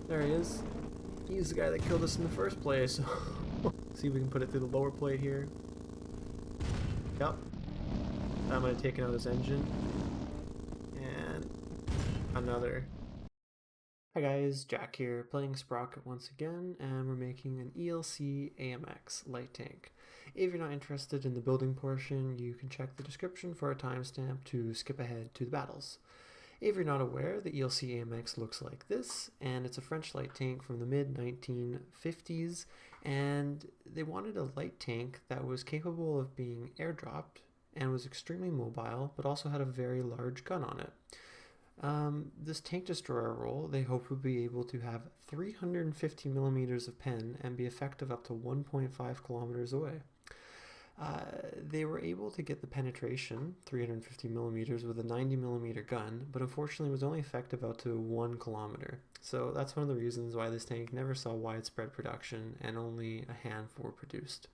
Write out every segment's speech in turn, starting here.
There he is. He's the guy that killed us in the first place. See if we can put it through the lower plate here. Yep. That might have taken out his engine. And another. Hi guys, Jack here, playing Sprocket once again, and we're making an ELC AMX light tank. If you're not interested in the building portion, you can check the description for a timestamp to skip ahead to the battles. If you're not aware, the ELC AMX looks like this, and it's a French light tank from the mid-1950s, and they wanted a light tank that was capable of being airdropped and was extremely mobile, but also had a very large gun on it. This tank destroyer role, they hope will be able to have 350 millimeters of pen and be effective up to 1.5 kilometers away. They were able to get the penetration, 350 millimeters, with a 90 millimeter gun, but unfortunately was only effective out to 1 kilometer. So that's one of the reasons why this tank never saw widespread production and only a handful were produced.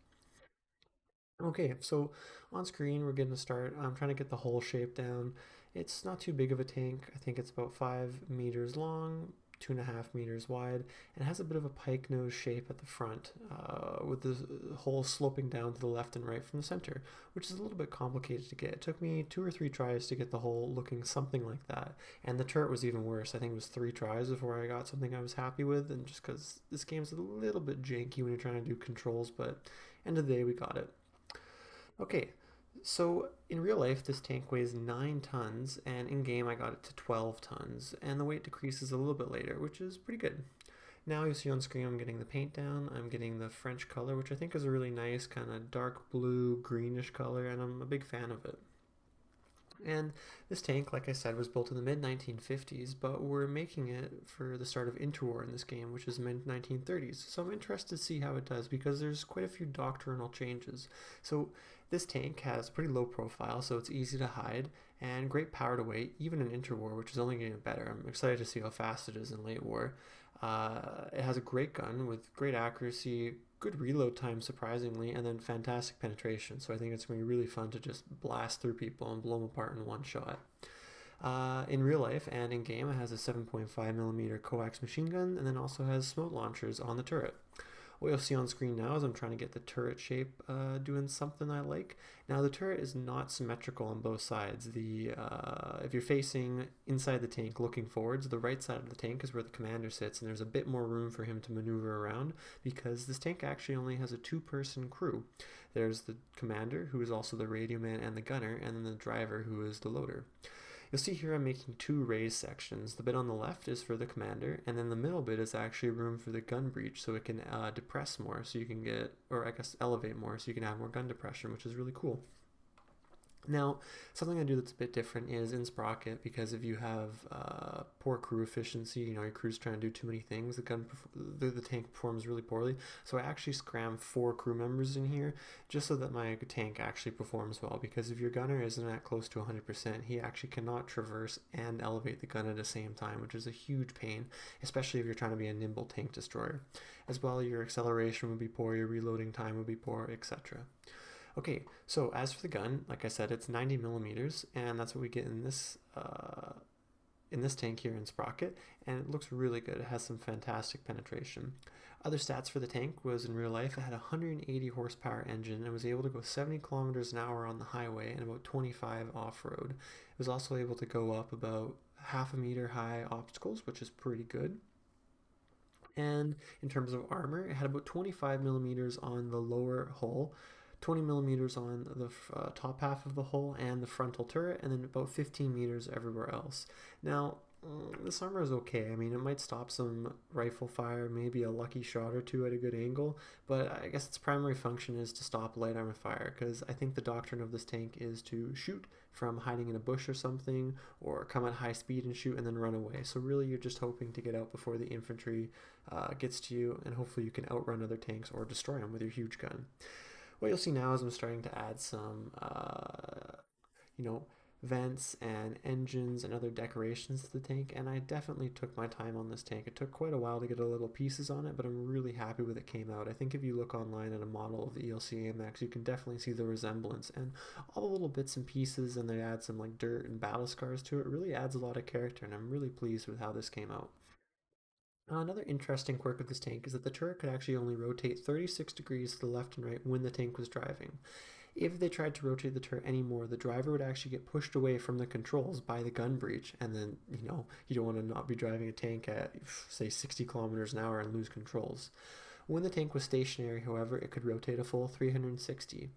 Okay, so on screen we're going to start. I'm trying to get the hull shape down. It's not too big of a tank. I think it's about 5 meters long, 2.5 meters wide, and has a bit of a pike nose shape at the front, with the hull sloping down to the left and right from the center, which is a little bit complicated to get. It took me 2 or 3 tries to get the hull looking something like that, and the turret was even worse. I think it was 3 tries before I got something I was happy with, and just because this game's a little bit janky when you're trying to do controls, but end of the day we got it. Okay, so in real life, this tank weighs 9 tons, and in game I got it to 12 tons, and the weight decreases a little bit later, which is pretty good. Now you see on screen I'm getting the paint down, I'm getting the French color, which I think is a really nice kind of dark blue, greenish color, and I'm a big fan of it. And this tank, like I said, was built in the mid 1950s, but we're making it for the start of interwar in this game, which is mid 1930s. So I'm interested to see how it does because there's quite a few doctrinal changes. So this tank has a pretty low profile, so it's easy to hide, and great power to weight, even in interwar, which is only getting better. I'm excited to see how fast it is in late war. It has a great gun with great accuracy, good reload time surprisingly, and then fantastic penetration. So I think it's going to be really fun to just blast through people and blow them apart in one shot. In real life and in game, it has a 7.5 millimeter coax machine gun, and then also has smoke launchers on the turret. What you'll see on screen now is I'm trying to get the turret shape doing something I like. Now the turret is not symmetrical on both sides. If you're facing inside the tank looking forwards, the right side of the tank is where the commander sits, and there's a bit more room for him to maneuver around because this tank actually only has a 2-person crew. There's the commander, who is also the radio man and the gunner, and then the driver, who is the loader. You'll see here I'm making 2 raised sections. The bit on the left is for the commander, and then the middle bit is actually room for the gun breech so it can depress more, so you can get, or I guess elevate more, so you can have more gun depression, which is really cool. Now, something I do that's a bit different is in Sprocket, because if you have poor crew efficiency, your crew's trying to do too many things, the tank performs really poorly. So I actually scram 4 crew members in here just so that my tank actually performs well, because if your gunner isn't at close to 100%, he actually cannot traverse and elevate the gun at the same time, which is a huge pain, especially if you're trying to be a nimble tank destroyer. As well, your acceleration would be poor, your reloading time would be poor, etc. Okay, so as for the gun, like I said, it's 90 millimeters, and that's what we get in this tank here in Sprocket, and it looks really good. It has some fantastic penetration. Other stats for the tank was in real life, it had a 180 horsepower engine and was able to go 70 kilometers an hour on the highway and about 25 off-road. It was also able to go up about half a meter high obstacles, which is pretty good. And in terms of armor, it had about 25 millimeters on the lower hull, 20 millimeters on the top half of the hull and the frontal turret, and then about 15 meters everywhere else. Now, this armor is okay. I mean, it might stop some rifle fire, maybe a lucky shot or two at a good angle, but I guess its primary function is to stop light armor fire, because I think the doctrine of this tank is to shoot from hiding in a bush or something, or come at high speed and shoot and then run away. So really you're just hoping to get out before the infantry gets to you, and hopefully you can outrun other tanks or destroy them with your huge gun. What you'll see now is I'm starting to add some, vents and engines and other decorations to the tank, and I definitely took my time on this tank. It took quite a while to get a little pieces on it, but I'm really happy with it came out. I think if you look online at a model of the ELC AMX, you can definitely see the resemblance, and all the little bits and pieces, and they add some like dirt and battle scars to it, really adds a lot of character, and I'm really pleased with how this came out. Another interesting quirk of this tank is that the turret could actually only rotate 36 degrees to the left and right when the tank was driving. If they tried to rotate the turret anymore, the driver would actually get pushed away from the controls by the gun breech, and then, you don't want to not be driving a tank at, say, 60 kilometers an hour and lose controls. When the tank was stationary, however, it could rotate a full 360.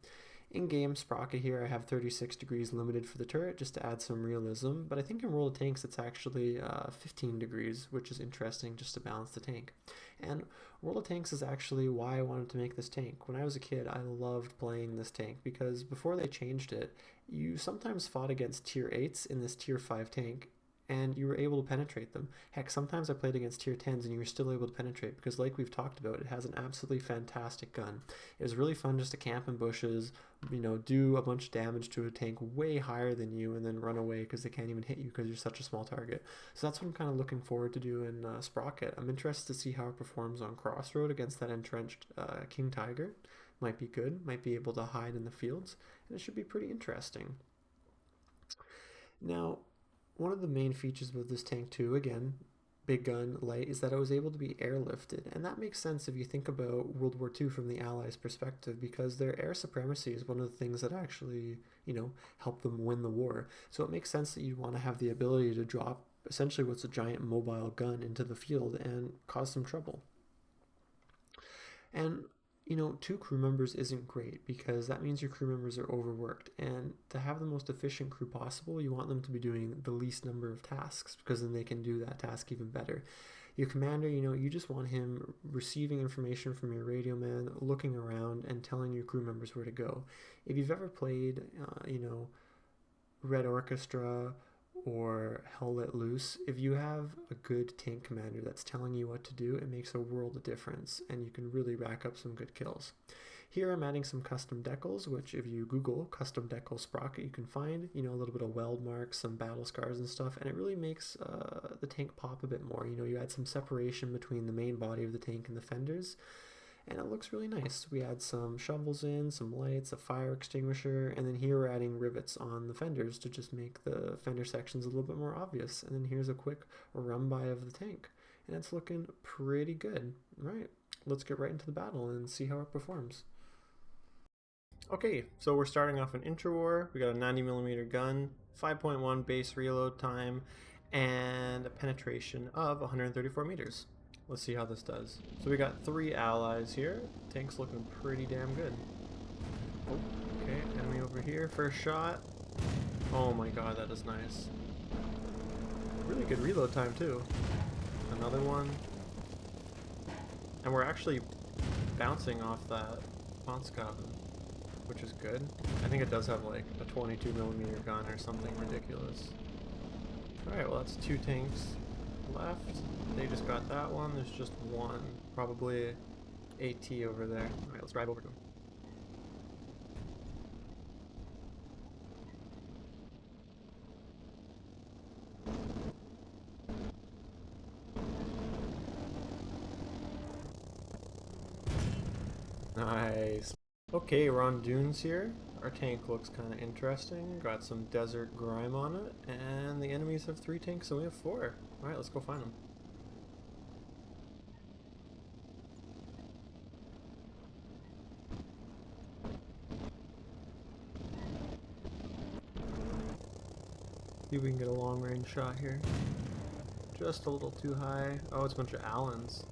In game Sprocket here, I have 36 degrees limited for the turret just to add some realism, but I think in World of Tanks it's actually 15 degrees, which is interesting just to balance the tank. And World of Tanks is actually why I wanted to make this tank. When I was a kid, I loved playing this tank because before they changed it, you sometimes fought against tier 8s in this tier 5 tank, and you were able to penetrate them. Heck, sometimes I played against tier 10s and you were still able to penetrate because, like we've talked about, it has an absolutely fantastic gun. It was really fun just to camp in bushes, do a bunch of damage to a tank way higher than you and then run away because they can't even hit you because you're such a small target. So that's what I'm kind of looking forward to do in Sprocket. I'm interested to see how it performs on Crossroad against that entrenched King Tiger. Might be good, might be able to hide in the fields, and it should be pretty interesting. Now, one of the main features of this tank too, again, big gun, light, is that it was able to be airlifted. And that makes sense if you think about World War II from the Allies' perspective, because their air supremacy is one of the things that actually, helped them win the war. So it makes sense that you'd want to have the ability to drop essentially what's a giant mobile gun into the field and cause some trouble. And two crew members isn't great because that means your crew members are overworked. And to have the most efficient crew possible, you want them to be doing the least number of tasks because then they can do that task even better. Your commander, you just want him receiving information from your radio man, looking around, and telling your crew members where to go. If you've ever played, Red Orchestra or Hell Let Loose, if you have a good tank commander that's telling you what to do, it makes a world of difference and you can really rack up some good kills. Here I'm adding some custom decals, which if you Google custom decal Sprocket, you can find, a little bit of weld marks, some battle scars and stuff, and it really makes the tank pop a bit more. You add some separation between the main body of the tank and the fenders, and it looks really nice. We add some shovels in, some lights, a fire extinguisher, and then here we're adding rivets on the fenders to just make the fender sections a little bit more obvious. And then here's a quick run by of the tank, and it's looking pretty good. Right, let's get right into the battle and see how it performs. Okay, so we're starting off an intro-war. We got a 90mm gun, 5.1 base reload time, and a penetration of 134 meters. Let's see how this does. So we got 3 allies here. Tank's looking pretty damn good. Oh, okay, enemy over here. First shot. Oh my god, that is nice. Really good reload time too. Another one. And we're actually bouncing off that Ponskaven, which is good. I think it does have like a 22mm gun or something ridiculous. Alright, well that's 2 tanks left. They just got that one. There's just one, probably AT over there. Alright, let's drive over to him. Nice. Okay, we're on dunes here. Our tank looks kind of interesting. Got some desert grime on it, and the enemies have 3 tanks and we have 4. Alright, let's go find them. See if we can get a long range shot here. Just a little too high. Oh, it's a bunch of Allens.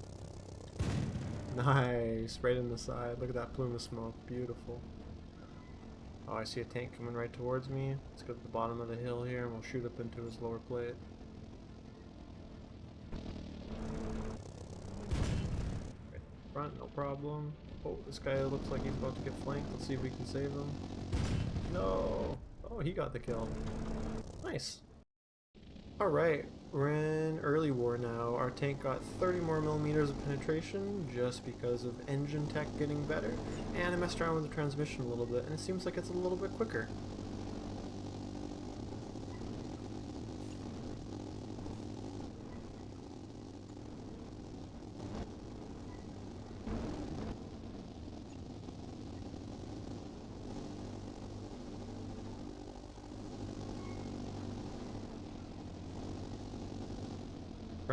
Nice, right in the side. Look at that plume of smoke, beautiful. Oh, I see a tank coming right towards me. Let's go to the bottom of the hill here and we'll shoot up into his lower plate. Right in front, no problem. Oh, this guy looks like he's about to get flanked. Let's see if we can save him. No! Oh, he got the kill. Nice. Alright, we're in early war now. Our tank got 30 more millimeters of penetration just because of engine tech getting better, and I messed around with the transmission a little bit and it seems like it's a little bit quicker.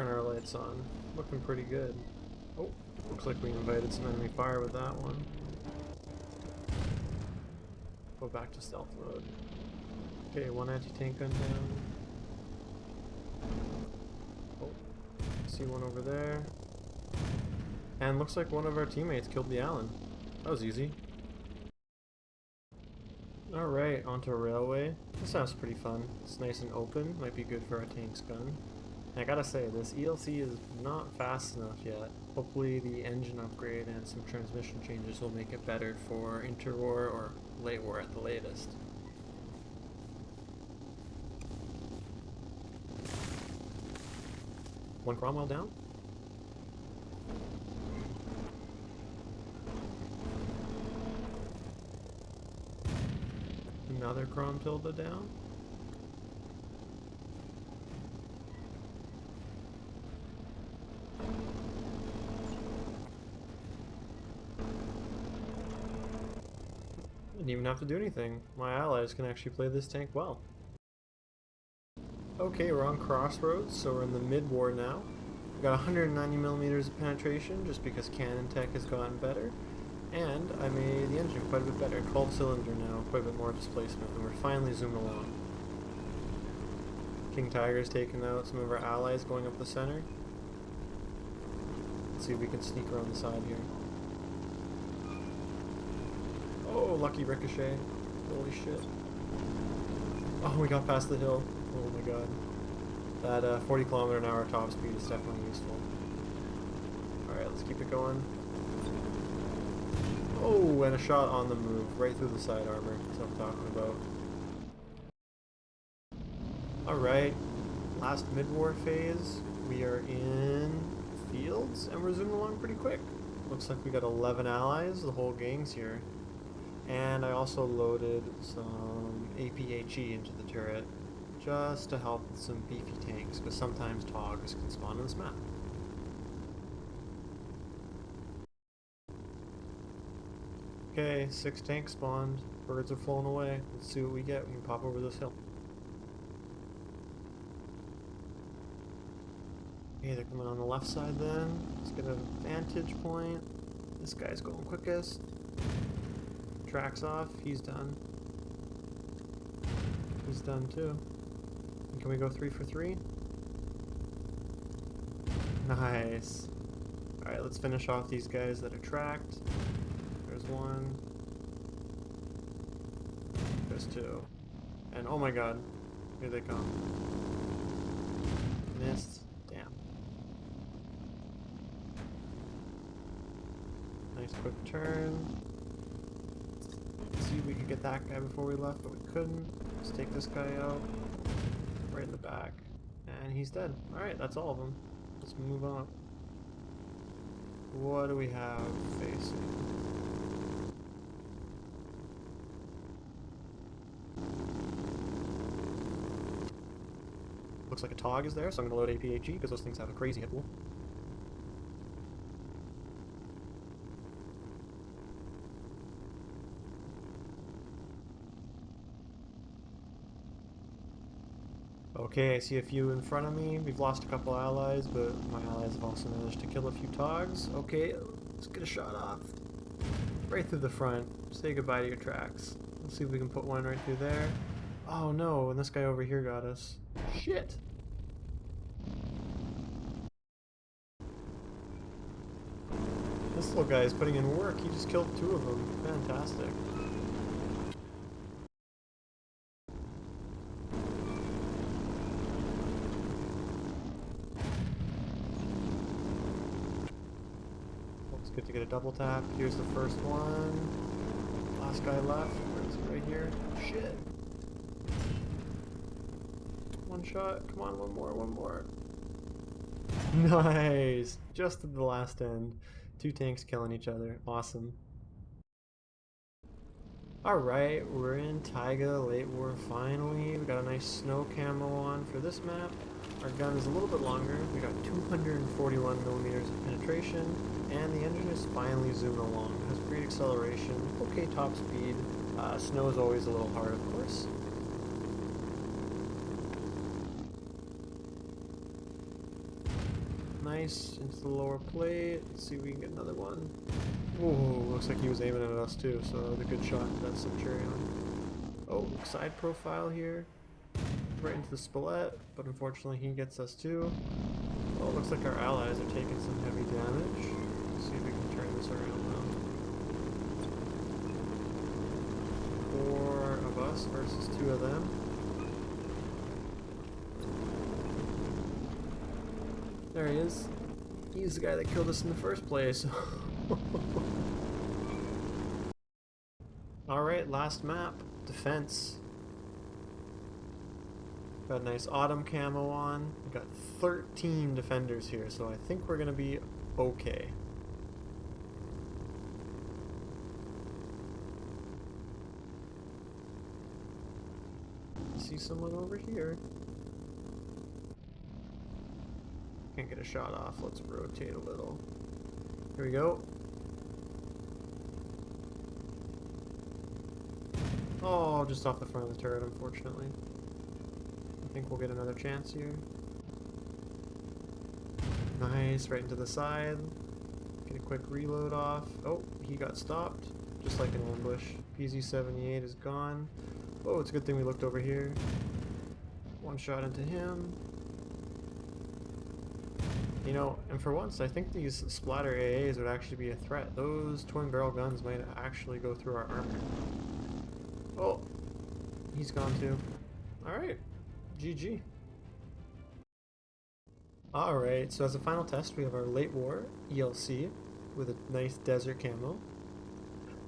turn our lights on. Looking pretty good. Oh, looks like we invited some enemy fire with that one. Go back to stealth mode. Okay, one anti-tank gun down. Oh, see one over there. And looks like one of our teammates killed the Allen. That was easy. Alright, onto a railway. This sounds pretty fun. It's nice and open. Might be good for our tank's gun. And I gotta say, this ELC is not fast enough yet. Hopefully the engine upgrade and some transmission changes will make it better for interwar or late war at the latest. One Cromwell down. Another Crom Tilda down. Didn't even have to do anything. My allies can actually play this tank well. Okay, we're on Crossroads, so we're in the mid-war now. We got 190mm of penetration just because cannon tech has gotten better. And I made the engine quite a bit better. 12-cylinder now, quite a bit more displacement, and we're finally zooming along. King Tiger's taking out some of our allies going up the center. Let's see if we can sneak around the side here. Oh, lucky ricochet. Holy shit. Oh, we got past the hill. Oh my god. That 40km/h top speed is definitely useful. Alright, let's keep it going. Oh, and a shot on the move, right through the side armor. That's what I'm talking about. Alright, last mid-war phase. We are in fields, and we're zooming along pretty quick. Looks like we got 11 allies, the whole gang's here. And I also loaded some APHE into the turret, just to help with some beefy tanks, because sometimes TIGERS can spawn on this map. Okay, 6 tanks spawned. Birds are flown away. Let's see what we get when we pop over this hill. Okay, they're coming on the left side then. Let's get a vantage point. This guy's going quickest. Tracks off. He's done. He's done too. And can we go 3 for 3? Nice. Alright, let's finish off these guys that are tracked. There's one. There's 2. And oh my god, here they come. Missed. Damn. Nice quick turn. Let's see if we could get that guy before we left, but we couldn't. Let's take this guy out. Right in the back. And he's dead. Alright, that's all of them. Let's move on. What do we have facing? Looks like a TOG is there, so I'm going to load APHE because those things have a crazy hit pool. Okay, I see a few in front of me. We've lost a couple allies, but my allies have also managed to kill a few TOGs. Okay, let's get a shot off. Right through the front. Say goodbye to your tracks. Let's see if we can put one right through there. Oh no, and this guy over here got us. Shit! This little guy is putting in work. He just killed 2 of them. Fantastic. It's good to get a double tap. Here's the first one. Last guy left. Where is it? Right here. Shit. One shot. Come on, one more. Nice! Just at the last end. 2 tanks killing each other. Awesome. Alright, we're in Taiga, late war finally. We got a nice snow camo on for this map. Our gun is a little bit longer. We got 241mm of penetration, and the engine is finally zooming along. It has great acceleration, okay top speed. Snow is always a little hard, of course. Nice, into the lower plate. Let's see if we can get another one. Whoa, looks like he was aiming at us too, so that was a good shot at that Centurion. Oh, side profile here. Right into the Spillette, but unfortunately he gets us too. Oh, looks like our allies are taking some heavy damage. Let's see if we can turn this around now. 4 of us versus 2 of them. There he is. He's the guy that killed us in the first place. Alright, last map. Defense. Got a nice autumn camo on. We got 13 defenders here, so I think we're gonna be okay. See someone over here. Can't get a shot off. Let's rotate a little. Here we go. Oh, just off the front of the turret, unfortunately. I think we'll get another chance here. Nice, right into the side. Get a quick reload off. Oh, he got stopped. Just like an ambush. PZ-78 is gone. Oh, it's a good thing we looked over here. One shot into him. You know, and for once, I think these splatter AAs would actually be a threat. Those twin barrel guns might actually go through our armor. Oh, he's gone too. Alright, GG. Alright, so as a final test, we have our late war ELC with a nice desert camo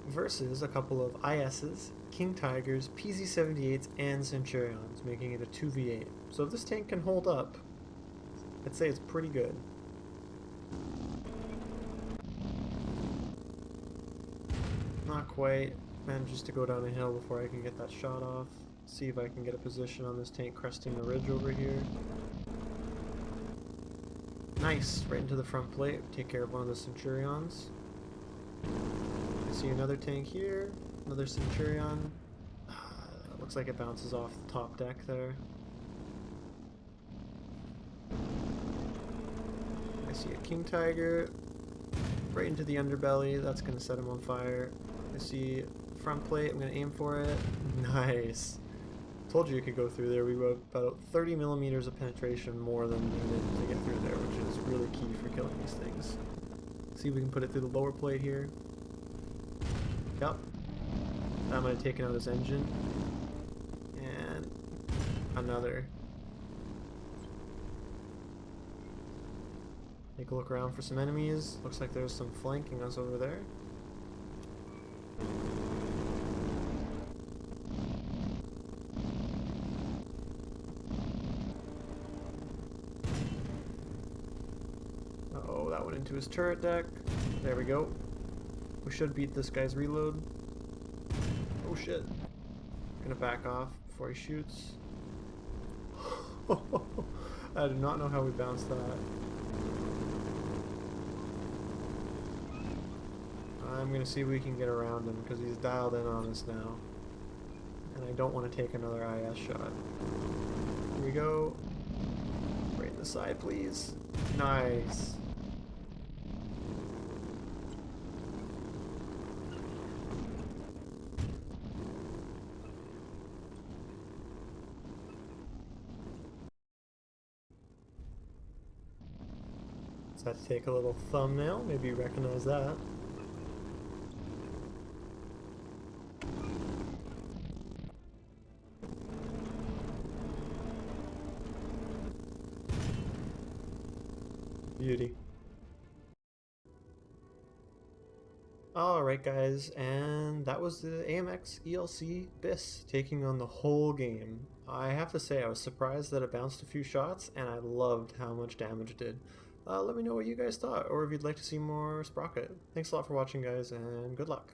versus a couple of ISs, King Tigers, PZ-78s, and Centurions, making it a 2v8. So if this tank can hold up, I'd say it's pretty good. Not quite. Manages to go down a hill before I can get that shot off. See if I can get a position on this tank cresting the ridge over here. Nice! Right into the front plate. Take care of one of the Centurions. I see another tank here. Another Centurion. Looks like it bounces off the top deck there. I see a King Tiger right into the underbelly. That's going to set him on fire. I see front plate. I'm going to aim for it. Nice. Told you could go through there. We wrote about 30 millimeters of penetration more than needed to get through there, which is really key for killing these things. See if we can put it through the lower plate here. Yep. That might have taken out his engine. And another. Take a look around for some enemies. Looks like there's some flanking us over there. Uh-oh, that went into his turret deck. There we go. We should beat this guy's reload. Oh shit. Gonna back off before he shoots. I do not know how we bounced that. I'm gonna see if we can get around him because he's dialed in on us now. And I don't want to take another IS shot. Here we go. Right in the side, please. Nice. So I have to take a little thumbnail. Maybe you recognize that. Beauty. Alright guys, and that was the AMX ELC BIS taking on the whole game. I have to say I was surprised that it bounced a few shots, and I loved how much damage it did. Let me know what you guys thought, or if you'd like to see more Sprocket. Thanks a lot for watching guys, and good luck.